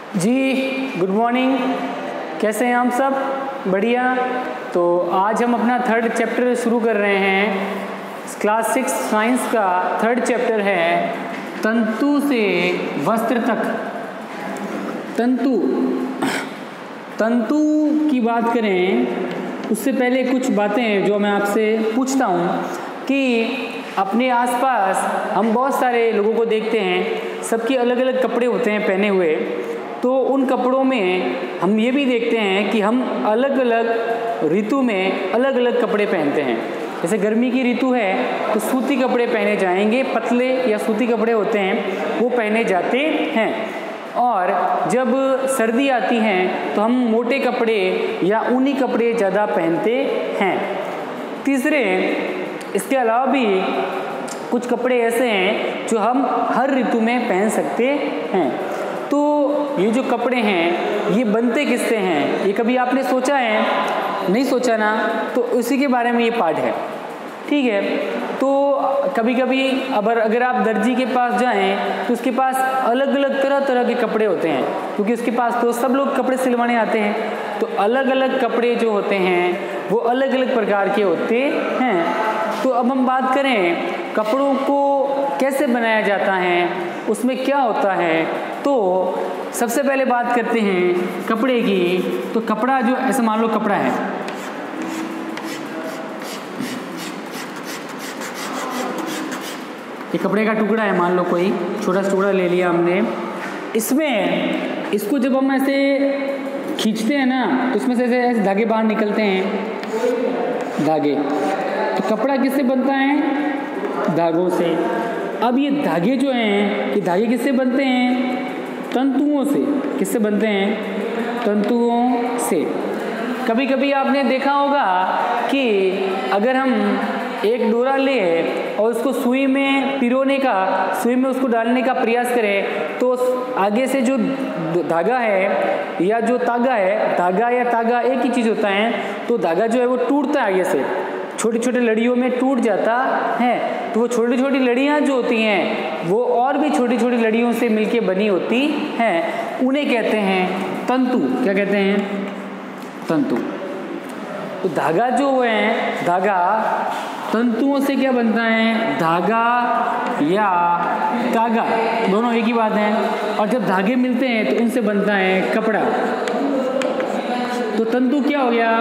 जी good morning, कैसे हैं हम सब? बढ़िया। तो आज हम अपना थर्ड चैप्टर शुरू कर रहे हैं। क्लास 6 साइंस का थर्ड चैप्टर है तंतु से वस्त्र तक। तंतु की बात करें उससे पहले कुछ बातें जो मैं आपसे पूछता हूँ कि अपने आसपास हम बहुत सारे लोगों को देखते हैं, सबके अलग अलग कपड़े होते हैं पहने हुए। तो उन कपड़ों में हम ये भी देखते हैं कि हम अलग अलग ऋतु में अलग अलग कपड़े पहनते हैं। जैसे गर्मी की ऋतु है तो सूती कपड़े पहने जाएंगे, पतले या सूती कपड़े होते हैं वो पहने जाते हैं। और जब सर्दी आती है तो हम मोटे कपड़े या ऊनी कपड़े ज़्यादा पहनते हैं। तीसरे, इसके अलावा भी कुछ कपड़े ऐसे हैं जो हम हर ऋतु में पहन सकते हैं। तो ये जो कपड़े हैं ये बनते किससे हैं? ये कभी आपने सोचा है? नहीं सोचा ना? तो उसी के बारे में ये पाठ है, ठीक है। तो कभी कभी अगर आप दर्जी के पास जाएं तो उसके पास अलग अलग तरह तरह के कपड़े होते हैं, क्योंकि उसके पास तो सब लोग कपड़े सिलवाने आते हैं। तो अलग अलग कपड़े जो होते हैं वो अलग अलग प्रकार के होते हैं। तो अब हम बात करें कपड़ों को कैसे बनाया जाता है, उसमें क्या होता है। तो सबसे पहले बात करते हैं कपड़े की। तो कपड़ा जो ऐसा मान लो कपड़ा है, ये कपड़े का टुकड़ा है, मान लो कोई छोटा सा टुकड़ा ले लिया हमने। इसको जब हम ऐसे खींचते हैं ना तो इसमें से ऐसे धागे बाहर निकलते हैं, धागे। तो कपड़ा किससे बनता है? धागों से। अब ये धागे जो हैं ये धागे किससे बनते हैं? तंतुओं से। किससे बनते हैं? तंतुओं से। कभी कभी आपने देखा होगा कि अगर हम एक डोरा ले और उसको सुई में पिरोने का, सुई में उसको डालने का प्रयास करें तो आगे से जो धागा है या जो तागा है, धागा या तागा एक ही चीज़ होता है, तो धागा जो है वो टूटता है आगे से, छोटी छोटी लड़ियों में टूट जाता है। तो वो छोटी छोटी लड़ियाँ जो होती हैं वो और भी छोटी छोटी लड़ियों से मिलके बनी होती हैं, उन्हें कहते हैं तंतु। क्या कहते हैं? तंतु। तो धागा जो है, धागा तंतुओं से क्या बनता है? धागा या तागा, दोनों एक ही बात है। और जब धागे मिलते हैं तो उनसे बनता है कपड़ा। तो तंतु क्या हो गया?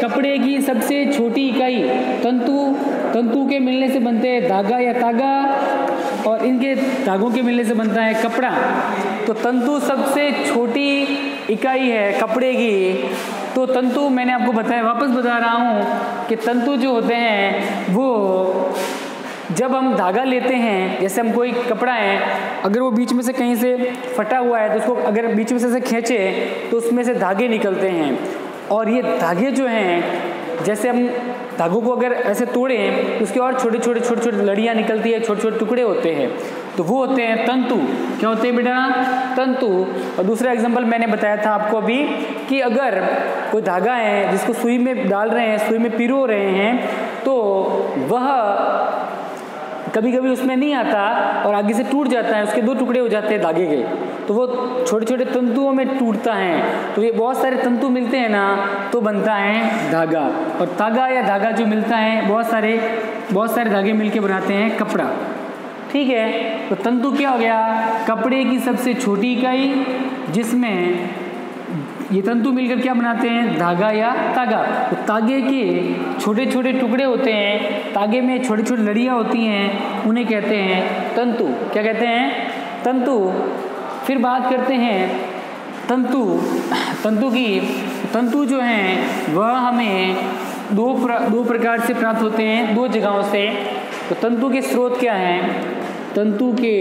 कपड़े की सबसे छोटी इकाई तंतु के मिलने से बनते हैं धागा या तागा, और इनके धागों के मिलने से बनता है कपड़ा। तो तंतु सबसे छोटी इकाई है कपड़े की। तो तंतु मैंने आपको बताया, वापस बता रहा हूँ कि तंतु जो होते हैं वो जब हम धागा लेते हैं, जैसे हम कोई कपड़ा है, अगर वो बीच में से कहीं से फटा हुआ है तो उसको अगर बीच में से खींचे तो उसमें से धागे निकलते हैं। और ये धागे जो हैं, जैसे हम धागों को अगर ऐसे तोड़ें तो उसके और छोटे छोटे लड़ियाँ निकलती है, छोटे छोटे टुकड़े होते हैं, तो वो होते हैं तंतु। क्या होते हैं बेटा? तंतु। और दूसरा एग्जांपल मैंने बताया था आपको अभी कि अगर कोई धागा है जिसको सुई में डाल रहे हैं, सुई में पिरो रहे हैं, तो वह कभी कभी उसमें नहीं आता और आगे से टूट जाता है, उसके दो टुकड़े हो जाते हैं धागे के, तो वो छोटे छोटे तंतुओं में टूटता है। तो ये बहुत सारे तंतु मिलते हैं ना तो बनता है धागा। और तागा या धागा जो मिलता है, बहुत सारे धागे मिलके बनाते हैं कपड़ा, ठीक है। तो तंतु क्या हो गया? कपड़े की सबसे छोटी इकाई, जिसमें ये तंतु मिलकर क्या बनाते हैं? धागा या तागा। तो तागे के छोटे छोटे टुकड़े होते हैं, तागे में छोटी छोटी लड़ियाँ होती हैं, उन्हें कहते हैं तंतु। क्या कहते हैं? तंतु। फिर बात करते हैं तंतु की। तंतु जो हैं वह हमें दो प्रकार से प्राप्त होते हैं, दो जगहों से। तो तंतु के स्रोत क्या हैं? तंतु के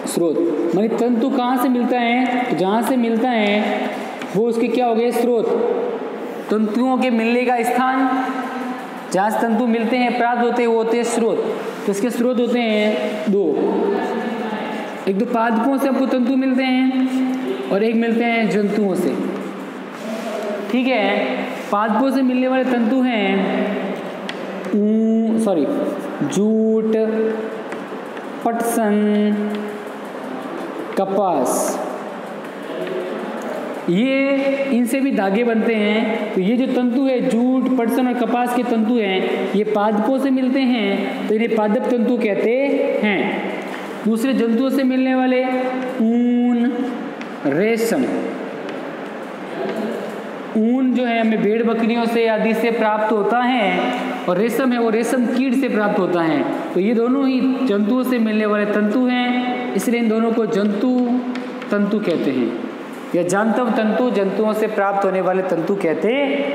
स्रोत माने तंतु कहाँ से मिलता है? तो जहाँ से मिलता है वो उसके क्या हो गए? स्रोत। तंतुओं के मिलने का स्थान, जहाँ से तंतु मिलते हैं, प्राप्त होते हैं, वो होते हैं स्रोत। तो इसके स्रोत होते हैं दो। एक तो पादपों से आपको तंतु मिलते हैं और एक मिलते हैं जंतुओं से, ठीक है। पादपों से मिलने वाले तंतु हैं जूट, पटसन, कपास, ये इनसे भी धागे बनते हैं। तो ये जो तंतु है, जूट, पटसन और कपास के तंतु हैं, ये पादपों से मिलते हैं, तो इन्हें पादप तंतु कहते हैं। दूसरे जंतुओं से मिलने वाले ऊन, रेशम। ऊन जो है हमें भेड़ बकरियों से आदि से प्राप्त होता है, और रेशम है वो रेशम कीट से प्राप्त होता है। तो ये दोनों ही जंतुओं से मिलने वाले तंतु हैं, इसलिए इन दोनों को जंतु तंतु कहते हैं, या जांतव तंतु, जंतुओं से प्राप्त होने वाले तंतु कहते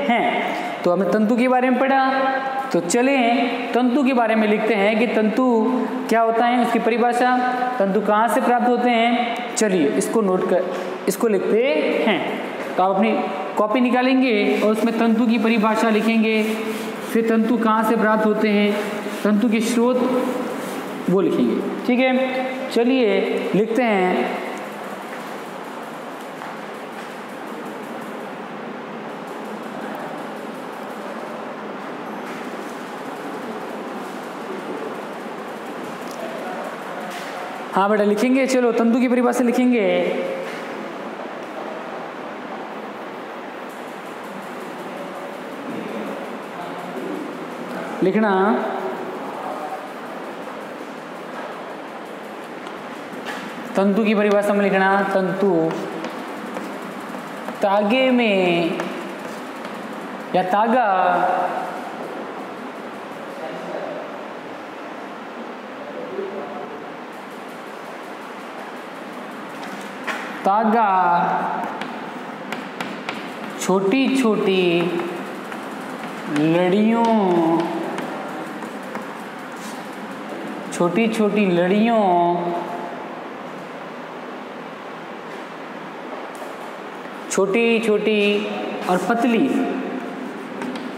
हैं। तो हमने तंतु के बारे में पढ़ा, तो चलें तंतु के बारे में लिखते हैं कि तंतु क्या होता है, उसकी परिभाषा, तंतु कहाँ से प्राप्त होते हैं। चलिए इसको नोट कर, इसको लिखते हैं। तो आप अपनी कॉपी निकालेंगे और उसमें तंतु की परिभाषा लिखेंगे, फिर तंतु कहाँ से प्राप्त होते हैं, तंतु के स्रोत वो लिखेंगे। ठीक है, चलिए लिखते हैं। हाँ बेटा लिखेंगे, चलो तंतु की परिभाषा लिखेंगे। लिखना तंतु की परिभाषा में लिखना, तंतु तागे में या तागा तागा छोटी छोटी लड़ियों, छोटी छोटी लड़ियों छोटी छोटी और पतली,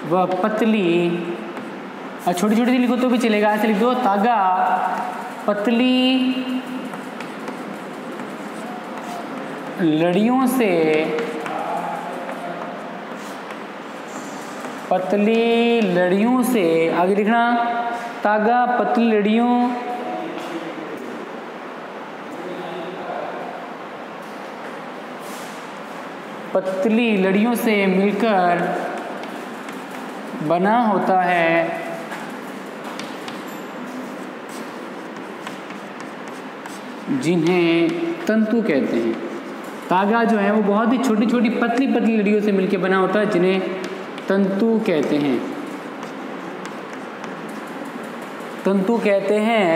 वह पतली, और छोटी छोटी लिखो तो भी चलेगा, ऐसे लिख दो, तागा पतली लड़ियों से, पतली लड़ियों से, आगे लिखना तागा पतली लड़ियों पतली लड़ियों से मिलकर बना होता है, जिन्हें तंतु कहते हैं। तागा जो है वो बहुत ही छोटी छोटी पतली पतली लड़ियों से मिलकर बना होता है, जिन्हें तंतु कहते हैं। तंतु कहते हैं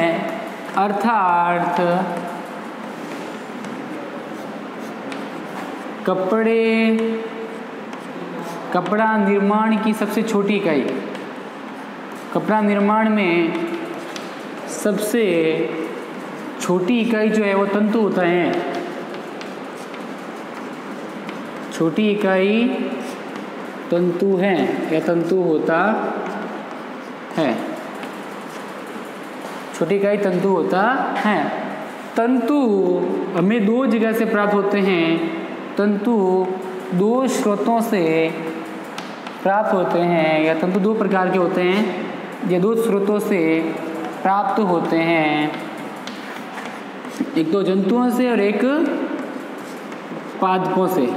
अर्थात कपड़ा निर्माण की सबसे छोटी इकाई, कपड़ा निर्माण में सबसे छोटी इकाई जो है वो तंतु होता है। छोटी इकाई तंतु है या तंतु होता है, छोटी इकाई तंतु होता है। तंतु हमें दो जगह से प्राप्त होते हैं, तंतु दो स्रोतों से प्राप्त होते हैं, या तंतु दो प्रकार के होते हैं, ये दो स्रोतों से प्राप्त होते हैं, एक तो जंतुओं से और एक पादपों से।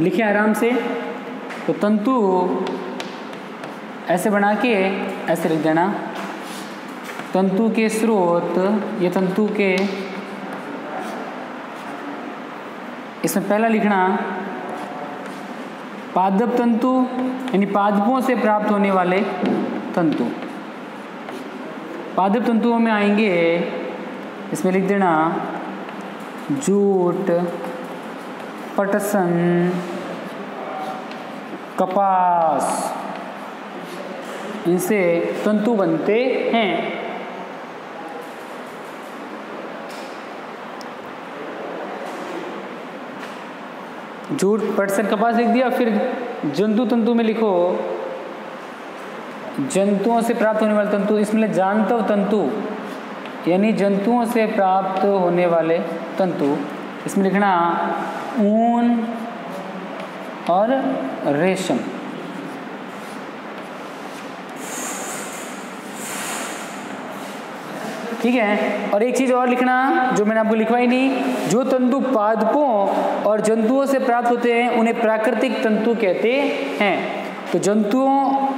लिखे आराम से। तो तंतु ऐसे बना के ऐसे लिख देना, तंतु के स्रोत, ये तंतु के, इसमें पहला लिखना पादप तंतु, यानी पादपों से प्राप्त होने वाले तंतु। पादप तंतुओं में आएंगे, इसमें लिख देना जूट, पटसन, कपास, इनसे तंतु बनते हैं। जूट, पटसन, कपास लिख दिया। फिर जंतु तंतु में लिखो जंतुओं से प्राप्त होने वाले तंतु, इसमें जांतव तंतु, यानी जंतुओं से प्राप्त होने वाले तंतु। इसमें लिखना ऊन और रेशम। ठीक है। और एक चीज़ और लिखना जो मैंने आपको लिखवाई नहीं, जो तंतु पादपों और जंतुओं से प्राप्त होते हैं उन्हें प्राकृतिक तंतु कहते हैं। तो जंतुओं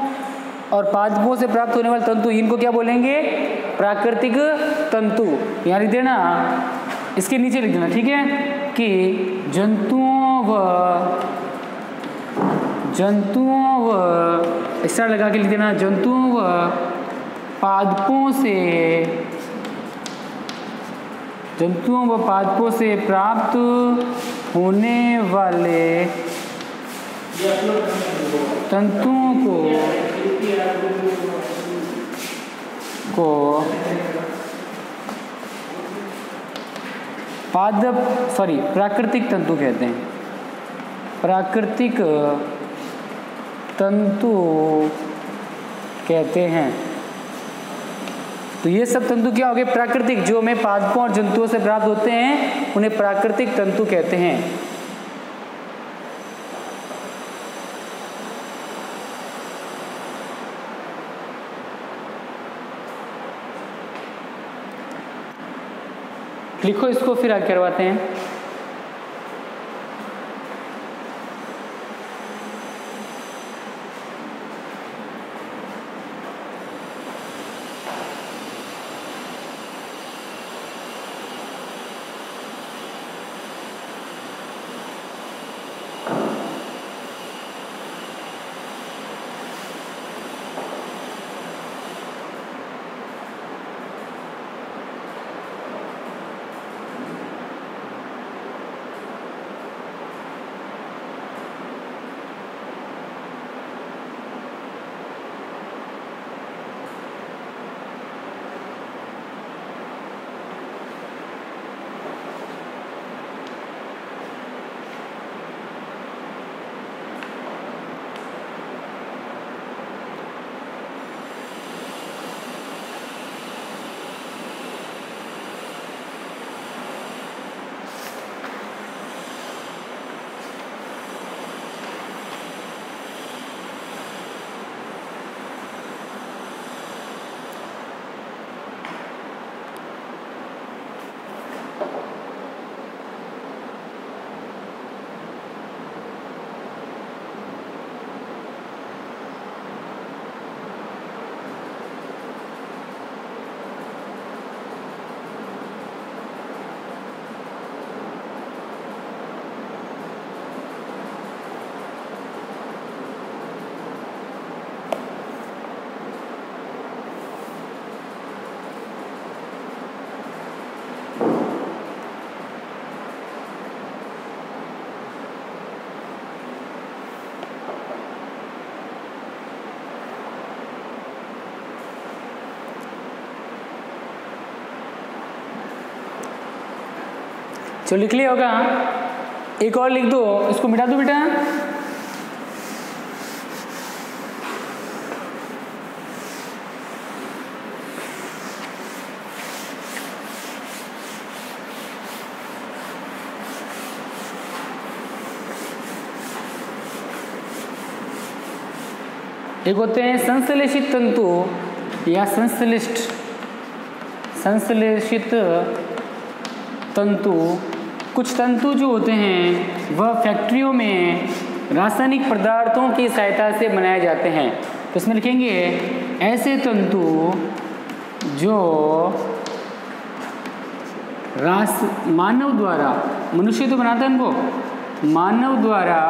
और पादपों से प्राप्त होने वाले तंतु, इनको क्या बोलेंगे? प्राकृतिक तंतु। यहाँ लिख देना, इसके नीचे लिख देना, ठीक है, कि जंतुओं व इस तरह लगा के लिख देना, जंतुओं व पादपों से प्राप्त होने वाले तंतुओं को प्राकृतिक तंतु कहते हैं। प्राकृतिक तंतु कहते हैं। तो ये सब तंतु क्या हो गए? प्राकृतिक, जो हमें पादपों और जंतुओं से प्राप्त होते हैं उन्हें प्राकृतिक तंतु कहते हैं। लिखो इसको, फिर आगे करवाते हैं। तो लिख लिया होगा। एक और लिख दो, इसको मिटा दो बेटा। एक होते हैं संश्लेषित तंतु या संश्लेषित तंतु। कुछ तंतु जो होते हैं वह फैक्ट्रियों में रासायनिक पदार्थों की सहायता से बनाए जाते हैं। तो इसमें लिखेंगे ऐसे तंतु जो मानव द्वारा, मनुष्य तो बनाता है इनको, मानव द्वारा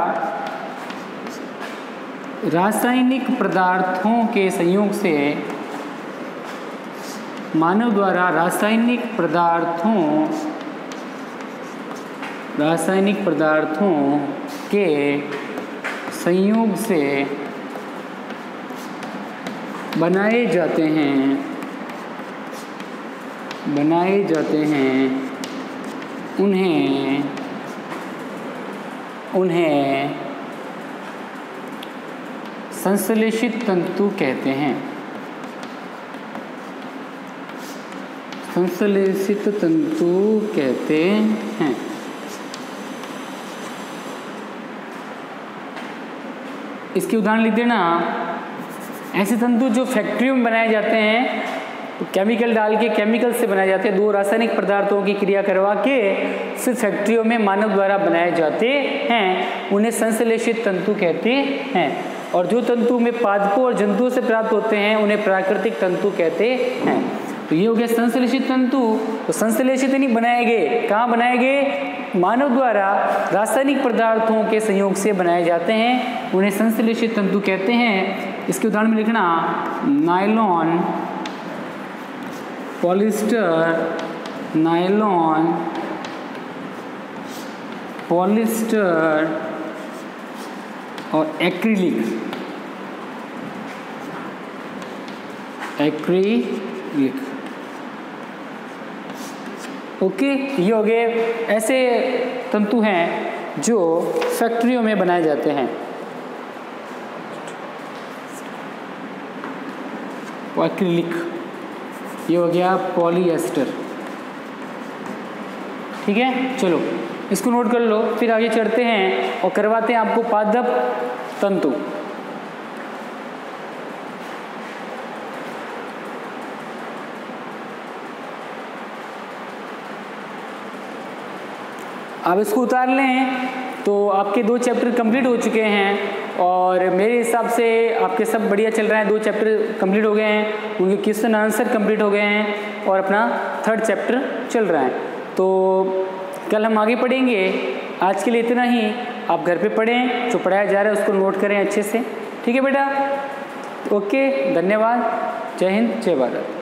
रासायनिक पदार्थों के संयोग से, मानव द्वारा रासायनिक पदार्थों के संयोग से बनाए जाते हैं, उन्हें संश्लेषित तंतु कहते हैं। संश्लेषित तंतु कहते हैं। इसके उदाहरण लिख देना। ऐसे तंतु जो फैक्ट्रियों में बनाए जाते हैं तो केमिकल डाल के केमिकल से बनाए जाते हैं, 2 रासायनिक पदार्थों की क्रिया करवा के फिर फैक्ट्रियों में मानव द्वारा बनाए जाते हैं, उन्हें संश्लेषित तंतु कहते हैं। और जो तंतु में पादपों और जंतुओं से प्राप्त होते हैं उन्हें प्राकृतिक तंतु कहते हैं। तो ये हो गया संश्लेषित तंतु। तो संश्लेषित नहीं बनाए गए, कहाँ बनाए गए? मानव द्वारा रासायनिक पदार्थों के संयोग से बनाए जाते हैं, उन्हें संश्लेषित तंतु कहते हैं। इसके उदाहरण में लिखना नायलॉन, पॉलिस्टर, नायलॉन, पॉलिस्टर और एक्रिलिक। Acrylic, okay. ये हो गए ऐसे तंतु हैं जो फैक्ट्रियों में बनाए जाते हैं। एक्रिलिक, ये हो गया पॉलीएस्टर, ठीक है। चलो इसको नोट कर लो, फिर आगे चढ़ते हैं और करवाते हैं आपको पादप तंतु। आप इसको उतार लें तो आपके 2 चैप्टर कंप्लीट हो चुके हैं और मेरे हिसाब से आपके सब बढ़िया चल रहा है। 2 चैप्टर कंप्लीट हो गए हैं, उनके क्वेश्चन आंसर कंप्लीट हो गए हैं और अपना 3rd चैप्टर चल रहा है। तो कल हम आगे पढ़ेंगे। आज के लिए इतना ही। आप घर पे पढ़ें, जो पढ़ाया जा रहा है उसको नोट करें अच्छे से, ठीक है बेटा। ओके, धन्यवाद। जय हिंद, जय भारत।